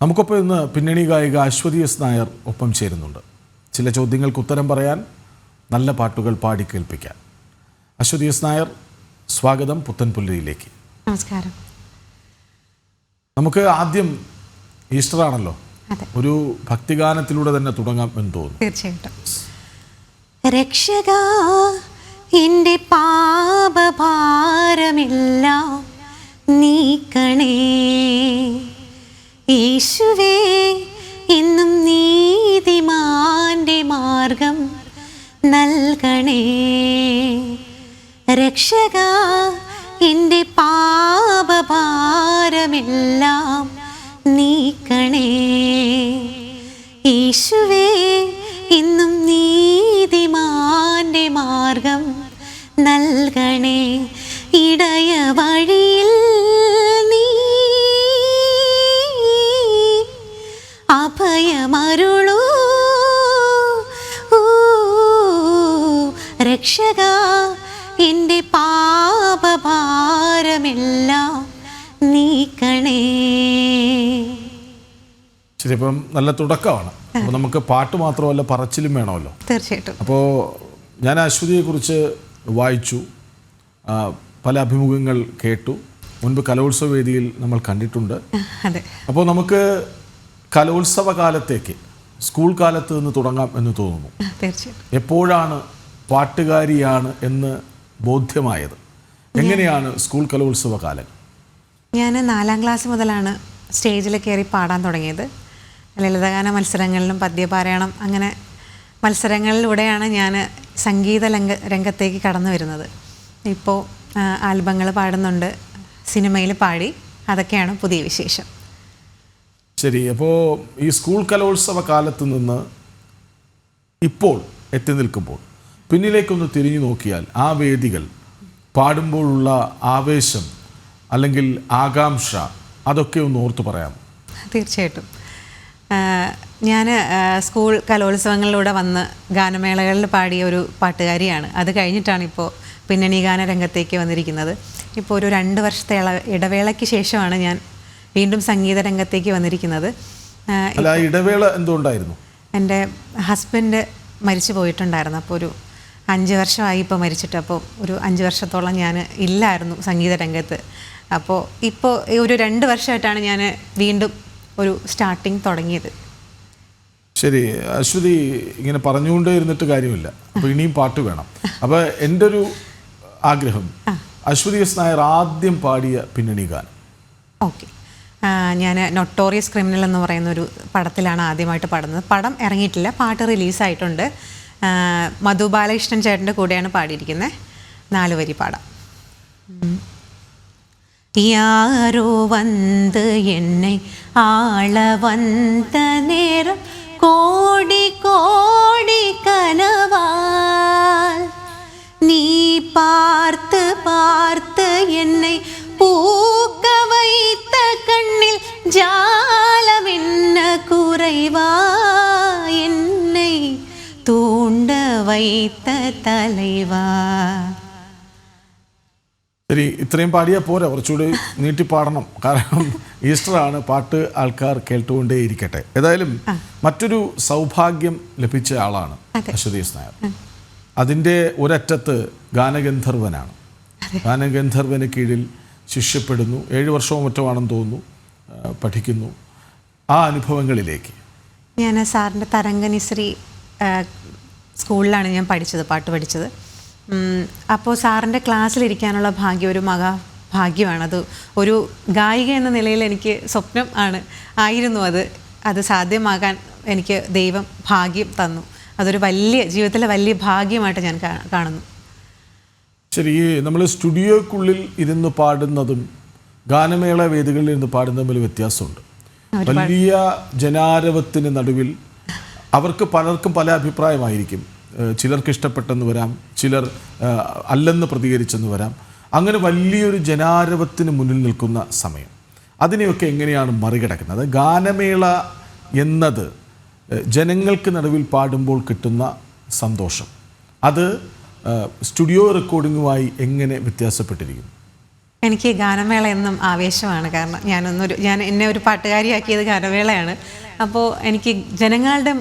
നമുക്കൊപ്പം ഇന്ന് പിന്നണി ഗായിക അശ്വതി എസ് നായർ ഒപ്പം ചേരുന്നുണ്ട്. ചില ചോദ്യങ്ങൾക്ക് ഉത്തരം പറയാൻ, നല്ല പാട്ടുകൾ പാടി കേൾപ്പിക്കാൻ. അശ്വതി എസ് നായർ, സ്വാഗതം പുത്തൻപുലരിയിലേക്ക്. നമസ്കാരം. നമുക്ക് ആദ്യം ഈസ്റ്റർ ആണല്ലോ, ഒരു ഭക്തിഗാനത്തിലൂടെ തന്നെ തുടങ്ങാം എന്ന് തോന്നുന്നു. തീർച്ചയായിട്ടും. രക്ഷകാ എൻ്റെ പാപഭാരമെല്ലാം നീക്കണേ, യേശുവേ എന്നും നീതിമാന്റെ മാർഗം നൽകണേ. രക്ഷകാ എൻ്റെ പാപഭാരമെല്ലാം നീക്കണേ, യേശുവേ എന്നും നീതിമാന്റെ മാർഗം നൽകണേ. ഇടയ വഴിയിൽ നീ അഭയമരുളൂ, രക്ഷകാ എൻ്റെ പാപഭാരമെല്ലാം നീക്കണേ. ശരി, ഇപ്പം നല്ല തുടക്കമാണ്. അപ്പോൾ നമുക്ക് പാട്ട് മാത്രമല്ല, പറച്ചിലും വേണമല്ലോ. തീർച്ചയായിട്ടും. അപ്പോൾ ഞാൻ അശ്വതിയെക്കുറിച്ച് വായിച്ചു, പല അഭിമുഖങ്ങൾ കേട്ടു, മുൻപ് കലോത്സവ വേദിയിൽ നമ്മൾ കണ്ടിട്ടുണ്ട്. അതെ. അപ്പോൾ നമുക്ക് കലോത്സവ കാലത്തേക്ക് സ്കൂൾ കാലത്ത് നിന്ന് തുടങ്ങാം എന്ന് തോന്നുന്നു. തീർച്ചയായിട്ടും. എപ്പോഴാണ് പാട്ടുകാരിയാണ് എന്ന് ബോധ്യമായത്? എങ്ങനെയാണ് സ്കൂൾ കലോത്സവ കാലം? ഞാൻ 4ാം ക്ലാസ് മുതലാണ് സ്റ്റേജിൽ കയറി പാടാൻ തുടങ്ങിയത്. ലളിതഗാന മത്സരങ്ങളിലും പദ്യപാരായണം അങ്ങനെ മത്സരങ്ങളിലൂടെയാണ് ഞാൻ സംഗീത രംഗത്തേക്ക് കടന്നു വരുന്നത്. ഇപ്പോൾ ആൽബങ്ങൾ പാടുന്നുണ്ട്, സിനിമയിൽ പാടി, അതൊക്കെയാണ് പുതിയ വിശേഷം. ശരി, അപ്പോൾ ഈ സ്കൂൾ കലോത്സവ കാലത്ത് നിന്ന് ഇപ്പോൾ എത്തി നിൽക്കുമ്പോൾ പിന്നിലേക്കൊന്ന് തിരിഞ്ഞു നോക്കിയാൽ ആ വേദികൾ, പാടുമ്പോഴുള്ള ആവേശം അല്ലെങ്കിൽ ആകാംക്ഷ, അതൊക്കെ ഒന്ന് ഓർത്തു പറയാം. തീർച്ചയായിട്ടും. ഞാൻ സ്കൂൾ കലോത്സവങ്ങളിലൂടെ വന്ന് ഗാനമേളകളിൽ പാടിയ ഒരു പാട്ടുകാരിയാണ്. അത് കഴിഞ്ഞിട്ടാണ് ഇപ്പോൾ പിന്നണി ഗാന രംഗത്തേക്ക് വന്നിരിക്കുന്നത്. ഇപ്പോൾ ഒരു 2 വർഷത്തെ ഇടവേളയ്ക്ക് ശേഷമാണ് ഞാൻ വീണ്ടും സംഗീത രംഗത്തേക്ക് വന്നിരിക്കുന്നത്. ഇടവേള എന്തുകൊണ്ടായിരുന്നു? എൻ്റെ ഹസ്ബൻഡ് മരിച്ചു പോയിട്ടുണ്ടായിരുന്നു. അപ്പോൾ ഒരു 5 വർഷമായി ഇപ്പോൾ മരിച്ചിട്ട്. അപ്പോൾ ഒരു 5 വർഷത്തോളം ഞാൻ ഇല്ലായിരുന്നു സംഗീത രംഗത്ത്. അപ്പോൾ ഇപ്പോൾ ഒരു 2 വർഷമായിട്ടാണ് ഞാൻ വീണ്ടും ഒരു സ്റ്റാർട്ടിങ് തുടങ്ങിയത്. ശരി, അശ്വതി ഇങ്ങനെ പറഞ്ഞുകൊണ്ടേ ഇരുന്നിട്ട് കാര്യമില്ല. അപ്പോൾ ഇനിയും പാട്ട് വേണം. അപ്പോൾ എൻ്റെ ഒരു ആഗ്രഹം, അശ്വതി എസ് നായർ ആദ്യം പാടിയ പിന്നണി ഗാനം. ഓക്കെ, ഞാൻ നൊട്ടോറിയസ് ക്രിമിനൽ എന്ന് പറയുന്ന ഒരു പടത്തിലാണ് ആദ്യമായിട്ട് പാടുന്നത്. പടം ഇറങ്ങിയിട്ടില്ല, പാട്ട് റിലീസായിട്ടുണ്ട്. മധു ബാലകൃഷ്ണൻ ചേട്ടൻ്റെ കൂടെയാണ് പാടിയിരിക്കുന്നത്. 4 വരി പാടാം. யாரோ வந்து என்னை ஆள வந்த நேரம் கோடி கோடி கனவால் நீ பார்த்து பார்த்து என்னை பூக்க வைத்த கண்ணில் ஜாலம் என்ன குறைவா, என்னை தூண்ட வைத்த தலைவா. ശരി, ഇത്രയും പാടിയാൽ പോരാ, കുറച്ചുകൂടി നീട്ടി പാടണം. കാരണം ഈസ്റ്ററാണ്, പാട്ട് ആൾക്കാർ കേട്ടുകൊണ്ടേ ഇരിക്കട്ടെ. ഏതായാലും മറ്റൊരു സൗഭാഗ്യം ലഭിച്ച ആളാണ് അശ്വതി എസ് നായർ. അതിൻ്റെ ഒരറ്റത്ത് ഗാനഗന്ധർവനാണ്. ഗാനഗന്ധർവന് കീഴിൽ ശിഷ്യപ്പെടുന്നു. 7 വർഷവും മറ്റോ ആണെന്ന് തോന്നുന്നു പഠിക്കുന്നു. ആ അനുഭവങ്ങളിലേക്ക്. ഞാൻ സാറിൻ്റെ തരംഗനിശ്രീ സ്കൂളിലാണ് ഞാൻ പഠിച്ചത്, പാട്ട് പഠിച്ചത്. അപ്പോൾ സാറിൻ്റെ ക്ലാസ്സിലിരിക്കാനുള്ള ഭാഗ്യം ഒരു മഹാഭാഗ്യമാണ്. അത് ഒരു ഗായിക എന്ന നിലയിൽ എനിക്ക് സ്വപ്നം ആയിരുന്നു. അത് സാധ്യമാകാൻ എനിക്ക് ദൈവം ഭാഗ്യം തന്നു. അതൊരു ജീവിതത്തിലെ വലിയ ഭാഗ്യമായിട്ട് ഞാൻ കാണുന്നു. ശരി, നമ്മൾ സ്റ്റുഡിയോക്കുള്ളിൽ ഇരുന്ന് പാടുന്നതും ഗാനമേള വേദികളിൽ ഇരുന്ന് പാടുന്നതും തമ്മിൽ വ്യത്യാസമുണ്ട്. വലിയ ജനാരവത്തിന് നടുവിൽ അവർക്ക് പലർക്കും പല അഭിപ്രായമായിരിക്കും. ചിലർക്ക് ഇഷ്ടപ്പെട്ടെന്ന് വരാം, ചിലർ അല്ലെന്ന് പ്രതികരിച്ചെന്ന് വരാം. അങ്ങനെ വലിയൊരു ജനാരവത്തിന് മുന്നിൽ നിൽക്കുന്ന സമയം, അതിനെയൊക്കെ എങ്ങനെയാണ് മറികടക്കുന്നത്? ഗാനമേള എന്നത് ജനങ്ങൾക്ക് നടുവിൽ പാടുമ്പോൾ കിട്ടുന്ന സന്തോഷം, അത് സ്റ്റുഡിയോ റെക്കോർഡിങ്ങുമായി എങ്ങനെ വ്യത്യാസപ്പെട്ടിരിക്കുന്നു? എനിക്ക് ഗാനമേള എന്നും ആവേശമാണ്. കാരണം ഞാൻ എന്നെ ഒരു പാട്ടുകാരിയാക്കിയത് ഗാനമേളയാണ്. അപ്പോൾ എനിക്ക് ജനങ്ങളുടെ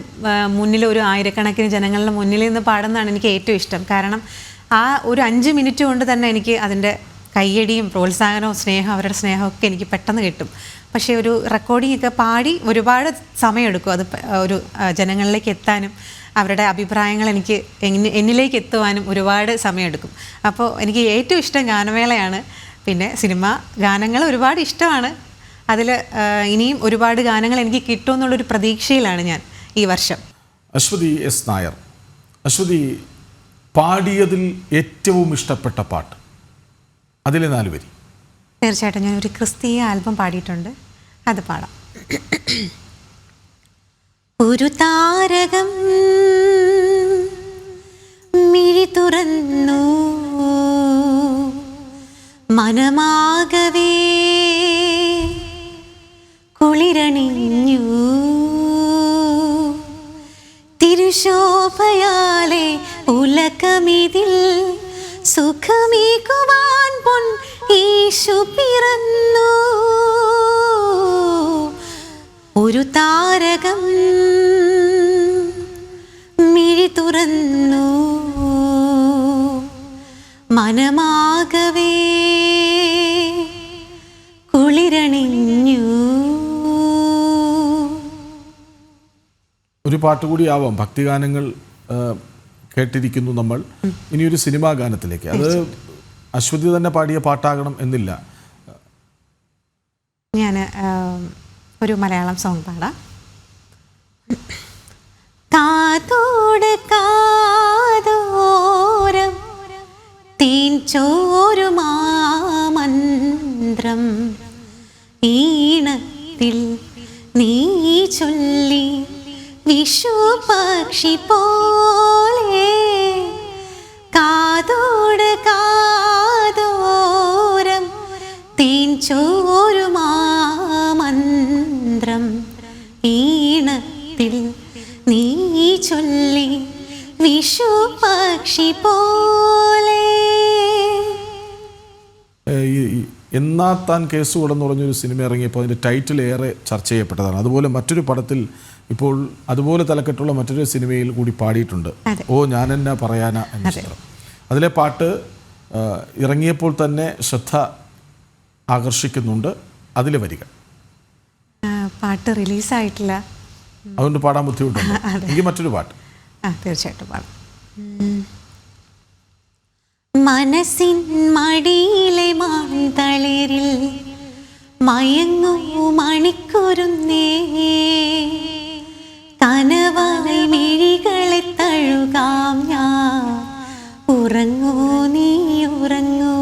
മുന്നിൽ, ഒരു ആയിരക്കണക്കിന് ജനങ്ങളുടെ മുന്നിൽ നിന്ന് പാടുന്നതാണ് എനിക്ക് ഏറ്റവും ഇഷ്ടം. കാരണം ആ ഒരു 5 മിനിറ്റ് കൊണ്ട് തന്നെ എനിക്ക് അതിൻ്റെ കയ്യടിയും പ്രോത്സാഹനവും സ്നേഹം, അവരുടെ സ്നേഹമൊക്കെ എനിക്ക് പെട്ടെന്ന് കിട്ടും. പക്ഷേ ഒരു റെക്കോർഡിംഗ് ഒക്കെ പാടി ഒരുപാട് സമയമെടുക്കും അത് ഒരു ജനങ്ങളിലേക്ക് എത്താനും, അവരുടെ അഭിപ്രായങ്ങൾ എനിക്ക് എന്നിലേക്ക് എത്തുവാനും ഒരുപാട് സമയമെടുക്കും. അപ്പോൾ എനിക്ക് ഏറ്റവും ഇഷ്ടം ഗാനമേളയാണ്. പിന്നെ സിനിമ ഗാനങ്ങൾ ഒരുപാട് ഇഷ്ടമാണ്. അതിൽ ഇനിയും ഒരുപാട് ഗാനങ്ങൾ എനിക്ക് കിട്ടുമെന്നുള്ളൊരു പ്രതീക്ഷയിലാണ് ഞാൻ ഈ വർഷം. അശ്വതി എസ് നായർ, അശ്വതി പാടിയതിൽ ഏറ്റവും ഇഷ്ടപ്പെട്ട പാട്ട്, അതിലെ 4 വരി. തീർച്ചയായിട്ടും ഞാൻ ഒരു ക്രിസ്തീയ ആൽബം പാടിയിട്ടുണ്ട്, അത് പാടാം. ഒരു താരകം മിഴി തുറന്നു, മനമാകവേ കുളിരണിഞ്ഞു, തിരുശോഭയാലെ ഉലകമിതിൽ സുഖമേകുവാൻ പൊൻ യേശു പിറന്നു. ഒരു താരകം മിഴി തുറന്നു, മനമാകവേ കുളിരണിഞ്ഞു. ഒരു പാട്ട് കൂടി ആവാം. ഭക്തിഗാനങ്ങൾ കേട്ടിരിക്കുന്നു നമ്മൾ. ഇനിയൊരു സിനിമാ ഗാനത്തിലേക്ക്. അത് അശ്വതി തന്നെ പാടിയ പാട്ടാകണം എന്നില്ല. ഞാൻ ഒരു മലയാളം സോങ് പാടാം. കാതോട് കാതോരം തേൻ ചോരുമാമന്ത്രം ഈണത്തിൽ നീ ചൊല്ലി, വിഷുപക്ഷി പോലെ കാതോട് കാതോരം തേൻ ചോരുമാമന്ത്രം ഈണത്തിൽ നീ ചൊല്ലി, വിഷുപക്ഷി പോലെ. എന്നാ താൻ കേസുകൂടെന്ന് പറഞ്ഞൊരു സിനിമ ഇറങ്ങിയപ്പോൾ അതിൻ്റെ ടൈറ്റിൽ ഏറെ ചർച്ച ചെയ്യപ്പെട്ടതാണ്. അതുപോലെ മറ്റൊരു പടത്തിൽ ഇപ്പോൾ അതുപോലെ തലക്കെട്ടുള്ള മറ്റൊരു സിനിമയിൽ കൂടി പാടിയിട്ടുണ്ട്, ഓ ഞാനെന്നാ പറയാനാ എന്ന ചിത്രം. അതിലെ പാട്ട് ഇറങ്ങിയപ്പോൾ തന്നെ ശ്രദ്ധ ആകർഷിക്കുന്നുണ്ട്. അതിലെ വരികൾ പാട്ട് റിലീസായിട്ടില്ല, അതുകൊണ്ട് പാടാൻ ബുദ്ധിമുട്ടുണ്ട്. എനിക്ക് മറ്റൊരു പാട്ട് തീർച്ചയായിട്ടും പാടാം. മനസ്സിൻ മടിയിലെ മാന്തളിരിൽ മയങ്ങൂ മണിക്കുരുന്നേ, കനവായി മിഴികളെ തഴുകാം ഞാൻ, ഉറങ്ങൂ നീ ഉറങ്ങൂ.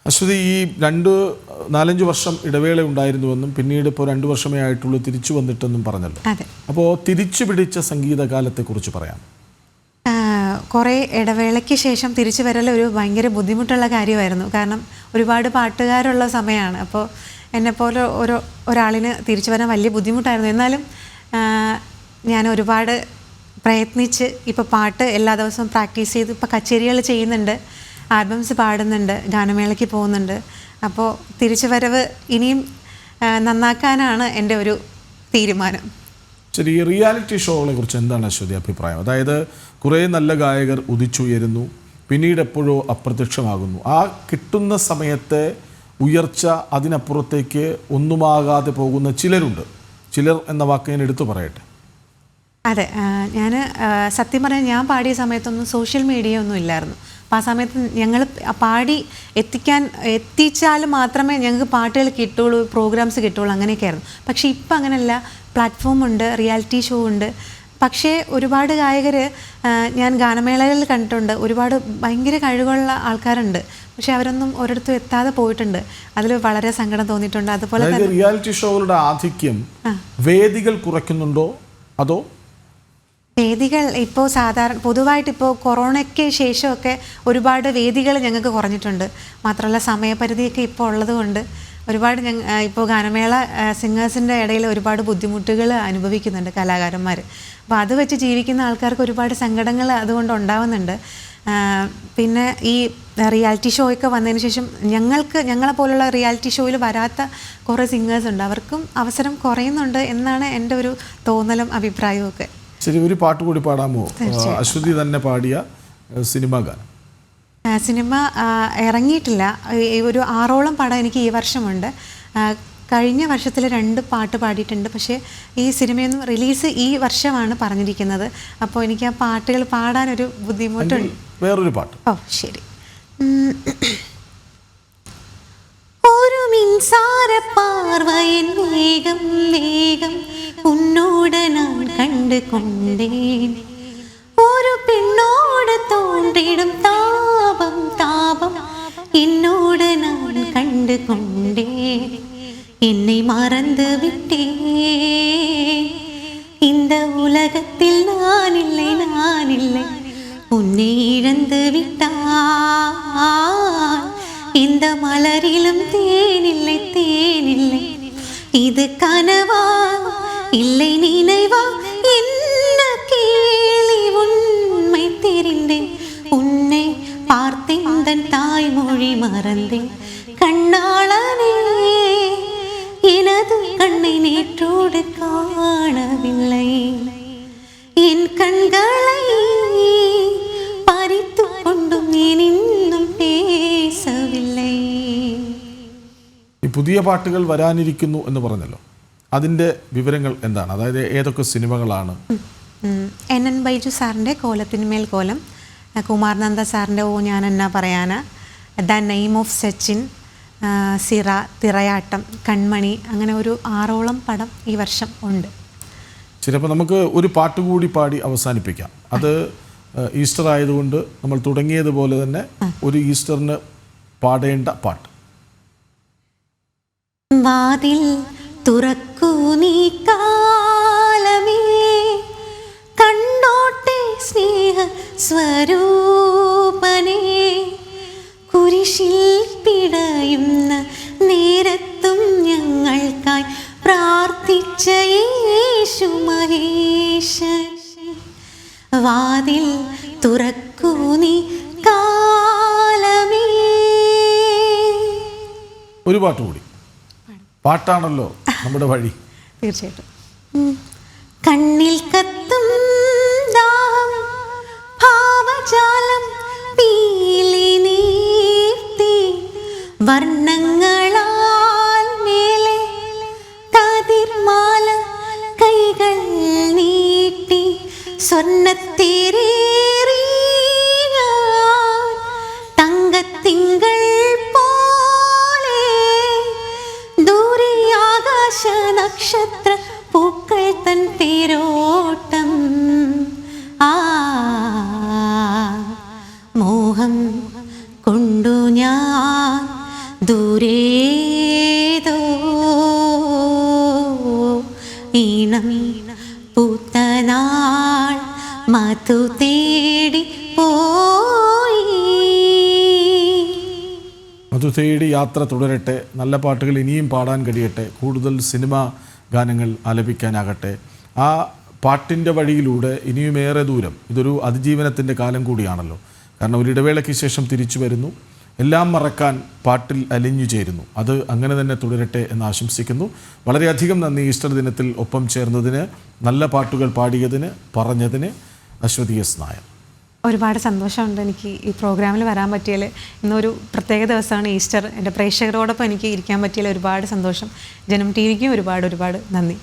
അശ്വതി, ഈ 4-5 വർഷം ഇടവേള ഉണ്ടായിരുന്നുവെന്നും പിന്നീട് ഇപ്പോൾ 2 വർഷമേ ആയിട്ടുള്ളൂ തിരിച്ചു വന്നിട്ടെന്നും പറഞ്ഞല്ലോ. അപ്പോൾ തിരിച്ചു പിടിച്ച സംഗീതകാലത്തെക്കുറിച്ച് പറയാം. കുറേ ഇടവേളയ്ക്ക് ശേഷം തിരിച്ചു വരൽ ഒരു ഭയങ്കര ബുദ്ധിമുട്ടുള്ള കാര്യമായിരുന്നു. കാരണം ഒരുപാട് പാട്ടുകാരുള്ള സമയമാണ്. അപ്പോൾ എന്നെപ്പോലെ ഒരാളിന് തിരിച്ചു വരാൻ വലിയ ബുദ്ധിമുട്ടായിരുന്നു. എന്നാലും ഞാൻ ഒരുപാട് പ്രയത്നിച്ച് ഇപ്പോൾ പാട്ട് എല്ലാ ദിവസവും പ്രാക്ടീസ് ചെയ്ത് ഇപ്പോൾ കച്ചേരികൾ ചെയ്യുന്നുണ്ട്, ആൽബംസ് പാടുന്നുണ്ട്, ഗാനമേളയ്ക്ക് പോകുന്നുണ്ട്. അപ്പോൾ തിരിച്ചു വരവ് ഇനിയും നന്നാക്കാനാണ് എൻ്റെ ഒരു തീരുമാനം. ശരി, ഈ റിയാലിറ്റി ഷോകളെ കുറിച്ച് എന്താണ് അശ്വതി അഭിപ്രായം? അതായത് കുറേ നല്ല ഗായകർ ഉദിച്ചുയരുന്നു, പിന്നീട് എപ്പോഴോ അപ്രത്യക്ഷമാകുന്നു. ആ കിട്ടുന്ന സമയത്തെ ഉയർച്ച അതിനപ്പുറത്തേക്ക് ഒന്നുമാകാതെ പോകുന്ന ചിലരുണ്ട്. ചിലർ എന്ന വാക്ക് ഞാൻ എടുത്തു പറയട്ടെ. അതെ, ഞാൻ സത്യം പറഞ്ഞാൽ ഞാൻ പാടിയ സമയത്തൊന്നും സോഷ്യൽ മീഡിയ ഒന്നും ഇല്ലായിരുന്നു. അപ്പോൾ ആ സമയത്ത് ഞങ്ങൾ പാടി എത്തിച്ചാൽ മാത്രമേ ഞങ്ങൾക്ക് പാട്ടുകൾ കിട്ടുള്ളൂ, പ്രോഗ്രാംസ് കിട്ടുള്ളൂ, അങ്ങനെയൊക്കെയായിരുന്നു. പക്ഷേ ഇപ്പം അങ്ങനെയല്ല, പ്ലാറ്റ്ഫോം ഉണ്ട്, റിയാലിറ്റി ഷോ ഉണ്ട്. പക്ഷേ ഒരുപാട് ഗായകർ ഞാൻ ഗാനമേളയിൽ കണ്ടിട്ടുണ്ട്, ഒരുപാട് ഭയങ്കര കഴിവുള്ള ആൾക്കാരുണ്ട്. പക്ഷെ അവരൊന്നും ഒരിടത്തും എത്താതെ പോയിട്ടുണ്ട്. അതിൽ വളരെ സങ്കടം തോന്നിയിട്ടുണ്ട്. അതുപോലെ തന്നെ റിയാലിറ്റി ഷോകളുടെ ആധിക്യം വേദികൾ കുറയ്ക്കുന്നുണ്ടോ അതോ? വേദികൾ ഇപ്പോൾ പൊതുവായിട്ട് ഇപ്പോൾ കൊറോണയ്ക്ക് ശേഷമൊക്കെ ഒരുപാട് വേദികൾ ഞങ്ങൾക്ക് കുറഞ്ഞിട്ടുണ്ട്. മാത്രമല്ല സമയപരിധിയൊക്കെ ഇപ്പോൾ ഉള്ളത് കൊണ്ട് ഒരുപാട് ഇപ്പോൾ ഗാനമേള സിംഗേഴ്സിൻ്റെ ഇടയിൽ ഒരുപാട് ബുദ്ധിമുട്ടുകൾ അനുഭവിക്കുന്നുണ്ട് കലാകാരന്മാർ. അപ്പോൾ അത് വെച്ച് ജീവിക്കുന്ന ആൾക്കാർക്ക് ഒരുപാട് സങ്കടങ്ങൾ അതുകൊണ്ട് ഉണ്ടാവുന്നുണ്ട്. പിന്നെ ഈ റിയാലിറ്റി ഷോ ഒക്കെ വന്നതിന് ശേഷം ഞങ്ങളെ പോലുള്ള റിയാലിറ്റി ഷോയിൽ വരാത്ത കുറേ സിംഗേഴ്സ് ഉണ്ട്, അവർക്കും അവസരം കുറയുന്നുണ്ട് എന്നാണ് എൻ്റെ ഒരു തോന്നലും അഭിപ്രായവും ഒക്കെ. ശരി, ഒരു പാട്ട് കൂടി പാടാമോ? അശ്വതി തന്നെ പാടിയ സിനിമാ ഗാനം. സിനിമ ഇറങ്ങിയിട്ടില്ല. ഒരു 6ഓളം പടം എനിക്ക് ഈ വർഷമുണ്ട്. കഴിഞ്ഞ വർഷത്തിൽ 2 പാട്ട് പാടിയിട്ടുണ്ട്. പക്ഷേ ഈ സിനിമയൊന്നും റിലീസ് ഈ വർഷമാണ് പറഞ്ഞിരിക്കുന്നത്. അപ്പോൾ എനിക്ക് ആ പാട്ടുകൾ പാടാനൊരു ബുദ്ധിമുട്ടുണ്ട്. വേറൊരു പാട്ട്. ഓ ശരി. ഒരു മിൻസാര പാർവയൻ വേഗം വേഗം ഉന്നോട് ഞാൻ കണ്ടു കൊണ്ടേൻ, ഒരു പെണ്ണോട് തോன்றிடும் താപം താപം എന്നോട് ഞാൻ കണ്ടു കൊണ്ടേൻ, என்னை மறந்து விட்டேன், இந்த உலகத்தில் நான் இல்லை உன்னை இழந்து விட்டான், இந்த மலரிலும் தேனில்லை இது கனவா இல்லை நினைவா என்ன கேலி உண்மை தெரிந்தேன், உன்னை பார்த்தேன் தன் தாய்மொழி மறந்தேன், கண்ணாளனே எனது கண்ணை நேற்றோடு காணவில்லை, என் கண்களை பறித்து கொண்டும் ഞാൻ ഇന്നും പേസവില്ലേ. ഈ പുതിയ പാട്ടുകൾ വരാനിരിക്കുന്നു എന്ന് പറഞ്ഞല്ലോ, അതിൻ്റെ വിവരങ്ങൾ എന്താണ്? അതായത് ഏതൊക്കെ സിനിമകളാണ്? NN ബൈജു സാറിൻ്റെ കോലത്തിന്മേൽ കോലം, കുമാർനന്ദ സാറിൻ്റെ ഓ ഞാൻ എന്നാ പറയാനാ, the name of Sachin, സിറ, Thirayattam, കൺമണി, അങ്ങനെ ഒരു 6ഓളം പടം ഈ വർഷം ഉണ്ട്. ചിലപ്പോൾ നമുക്ക് ഒരു പാട്ട് കൂടി പാടി അവസാനിപ്പിക്കാം. അത് ഈസ്റ്റർ ആയതുകൊണ്ട് നമ്മൾ തുടങ്ങിയതുപോലെ തന്നെ ഒരു ഈസ്റ്ററിന് പാടേണ്ട പാട്ട്. വാതിൽ തുറക്കൂ നീ കാലമേ, കണ്ടോട്ടെ സ്നേഹ സ്വരൂപനേ, കുരിശിൽ പിടയുന്ന നേരത്തും ഞങ്ങൾക്കായി പ്രാർത്ഥിച്ച യേശു മഹേശൻ, വാതിൽ തുറക്കൂ നീ കാലമേ. ഒരു പാട്ട് കൂടി. പാട്ടാണല്ലോ നമ്മുടെ വഴി. തീർച്ചയായിട്ടും. കണ്ണിൽ കത്തും ദാഹം ഭാവജാലം പീലി നീർത്തി, വർണ്ണങ്ങളാൽ മേലെ കതിർമാല കൈകൾ നീട്ടി, സ്വർണ്ണത്തേരേറി ഞാൻ തങ്കത്തിങ്കൾ പോലെ, ദൂരെ ആകാശ നക്ഷത്ര പൂക്കൾ തൻ തേരോട്ടം, ആ മോഹം കൊണ്ടു ഞാൻ ദൂരേതോ ഈണം പൂത്തനാൾ മധു തേടി പോയി. മധു തേടി യാത്ര തുടരട്ടെ. നല്ല പാട്ടുകൾ ഇനിയും പാടാൻ കഴിയട്ടെ. കൂടുതൽ സിനിമാ ഗാനങ്ങൾ ആലപിക്കാനാകട്ടെ. ആ പാട്ടിൻ്റെ വഴിയിലൂടെ ഇനിയുമേറെ ദൂരം. ഇതൊരു അതിജീവനത്തിൻ്റെ കാലം കൂടിയാണല്ലോ. കാരണം ഒരു ഇടവേളയ്ക്ക് ശേഷം തിരിച്ചു വരുന്നു, എല്ലാം മറക്കാൻ പാട്ടിൽ അലിഞ്ഞു ചേരുന്നു. അത് അങ്ങനെ തന്നെ തുടരട്ടെ എന്ന് ആശംസിക്കുന്നു. വളരെയധികം നന്ദി ഈസ്റ്റർ ദിനത്തിൽ ഒപ്പം ചേർന്നതിന്, നല്ല പാട്ടുകൾ പാടിയതിന്, പറഞ്ഞതിന്. അശ്വതി എസ് നായർ. ഒരുപാട് സന്തോഷമുണ്ട് എനിക്ക് ഈ പ്രോഗ്രാമിൽ വരാൻ പറ്റിയാൽ. ഇന്നൊരു പ്രത്യേക ദിവസമാണ് ഈസ്റ്റർ. എൻ്റെ പ്രേക്ഷകരോടൊപ്പം എനിക്ക് ഇരിക്കാൻ പറ്റിയാൽ ഒരുപാട് സന്തോഷം. ജനം TV ക്കും ഒരുപാട് നന്ദി.